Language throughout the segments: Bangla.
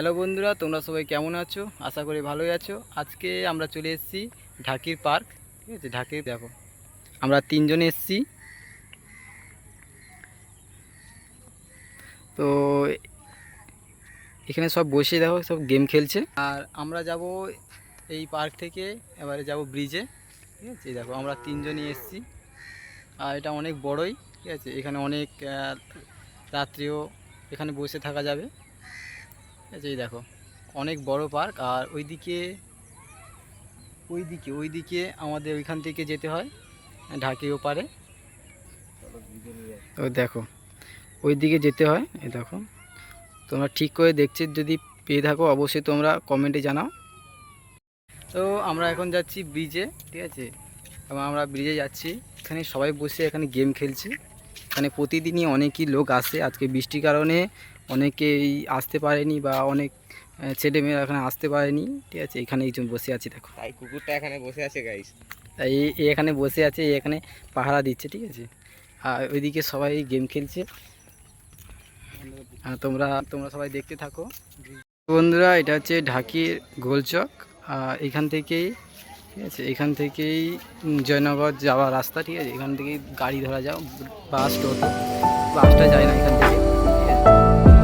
হ্যালো বন্ধুরা, তোমরা সবাই কেমন আছো? আশা করি ভালোই আছো। আজকে আমরা চলে এসেছি ঢাকির পার্ক। ঠিক আছে, ঢাকির দেখো আমরা তিনজনে এসেছি। তো এখানে সব বসে দেখো সব গেম খেলছে। আর আমরা যাব এই পার্ক থেকে এবারে যাব ব্রিজে। ঠিক আছে, দেখো আমরা তিনজনই এসেছি। আর এটা অনেক বড়ই। ঠিক আছে, এখানে অনেক রাত্রিও এখানে বসে থাকা যাবে। ঠিক আছে, এই দেখো অনেক বড় পার্ক। আর ওইদিকে আমাদের ওইখান থেকে যেতে হয় ঢাকি ওপারে। তো দেখো ওইদিকে যেতে হয়। এই দেখো তোমরা ঠিক করে দেখছি, যদি পেয়ে থাকো অবশ্যই তোমরা কমেন্টে জানাও। তো আমরা এখন যাচ্ছি ব্রিজে। ঠিক আছে, এবং আমরা ব্রিজে যাচ্ছি। এখানে সবাই বসে এখানে গেম খেলছে। এখানে প্রতিদিনই অনেকই লোক আসে। আজকে বৃষ্টির কারণে অনেকেই আসতে পারেনি, বা অনেক ছেলেমেয়েরা এখানে আসতে পারেনি। ঠিক আছে, এখানে একজন বসে আছে দেখো। তাই কুকুরটা এখানে বসে আছে গাইস। তাই এখানে বসে আছে, এখানে পাহারা দিচ্ছে। ঠিক আছে, আর ওইদিকে সবাই গেম খেলছে। আর তোমরা তোমরা সবাই দেখতে থাকো। বন্ধুরা, এটা হচ্ছে ঢাকির গোলচক। এখান থেকেই, ঠিক আছে, এখান থেকেই জয়নগর যাওয়ার রাস্তা। ঠিক আছে, এখান থেকেই গাড়ি ধরা যাও, বাস টোটো। বাসটা যায় না এখান থেকে। ঠিক আছে,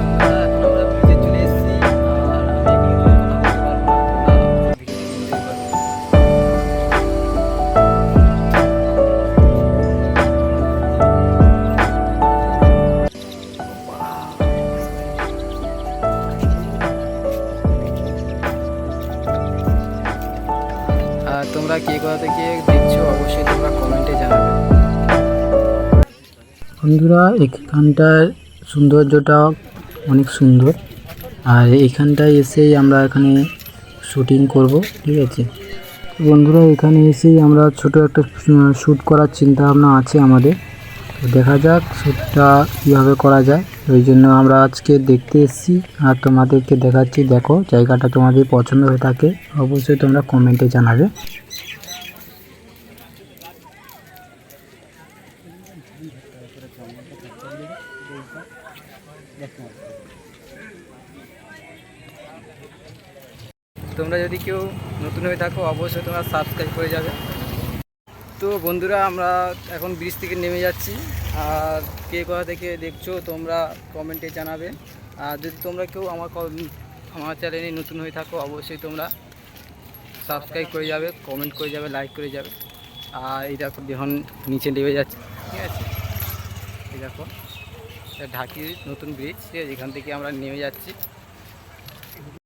বন্ধুরা, এখন আমরা ব্রিজে চলে এসেছি। আর আমি এখানে কথা বলতে পারবো না, তোমরা ভিডিওটি এনজয় করো। আর তোমরা কে কোথা থেকে দেখছো অবশ্যই তোমরা কমেন্টে জানাবে। বন্ধুরা, এখানটার সৌন্দর্যটা অনেক সুন্দর। আর এইখানটায় এসেই আমরা এখানে শুটিং করব। ঠিক আছে বন্ধুরা, এখানে এসেই আমরা ছোট একটা শ্যুট করার চিন্তা ভাবনা আছে আমাদের। তো দেখা যাক শ্যুটটা কীভাবে করা যায়। ওই জন্য আমরা আজকে দেখতে এসেছি আর তোমাদেরকে দেখাচ্ছি। দেখো জায়গাটা তোমাদের পছন্দ হয়ে থাকে অবশ্যই তোমরা কমেন্টে জানাবে। তোমরা যদি কেউ নতুন হয়ে থাকো অবশ্যই তোমরা সাবস্ক্রাইব করে যাবে। তো বন্ধুরা, আমরা এখন ব্রিজ থেকে নেমে যাচ্ছি। আর কে কোথা থেকে দেখছো তোমরা কমেন্টে জানাবে। আর যদি তোমরা কেউ আমার চ্যানেলে নতুন হয়ে থাকো অবশ্যই তোমরা সাবস্ক্রাইব করে যাবে, কমেন্ট করে যাবে, লাইক করে যাবে। আর এই দেখো যখন নিচে নেমে যাচ্ছে। ঠিক আছে, এই দেখো এটা ঢাকির নতুন ব্রিজ। ঠিক আছে, এখান থেকে আমরা নেমে যাচ্ছি।